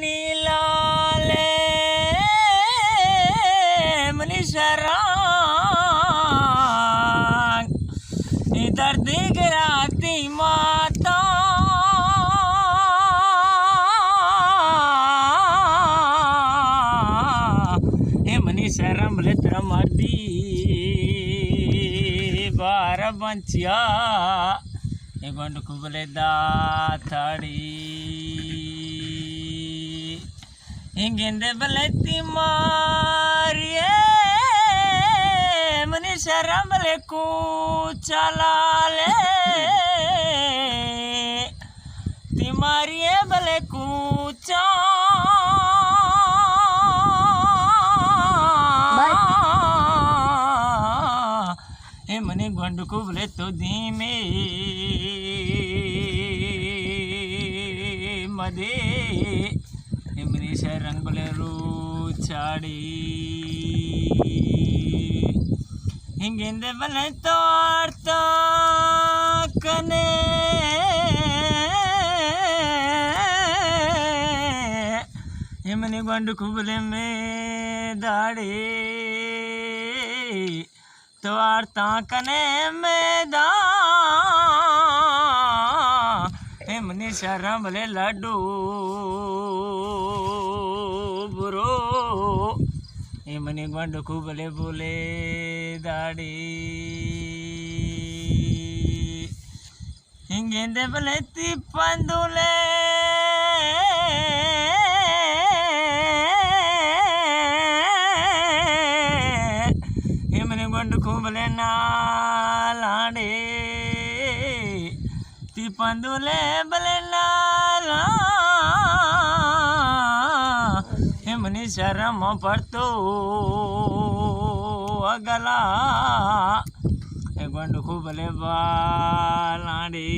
नी लाले मनीषरांग इधर दिख राती माता ए मनीषरम लेत्र मर्दी बार बंचिया ए गंड कुबले दाथड़ी हिंगिंदे बलेती मारिए मनीषरम ले कुचला ले तिमारिए बले कुचा ए मनी गंड कुबले तो धीमे मदे मनीषा रंगले रूचाड़ी हिंगिंदे बले तो आर्ता कने मनी गंड कुबले में दाड़े तो आर्ता कने मैदा मनीषा रंबले लड्डू बुरो ए मनी गंड कुबले बोले दाड़ी हिंगेंदे बले तिपंदुले ए मनी गंड कुबले नालाडे तिपंदुले बले नाला हे मनीषा रम पड़तो अगला ए गंड कुबले बालाडी।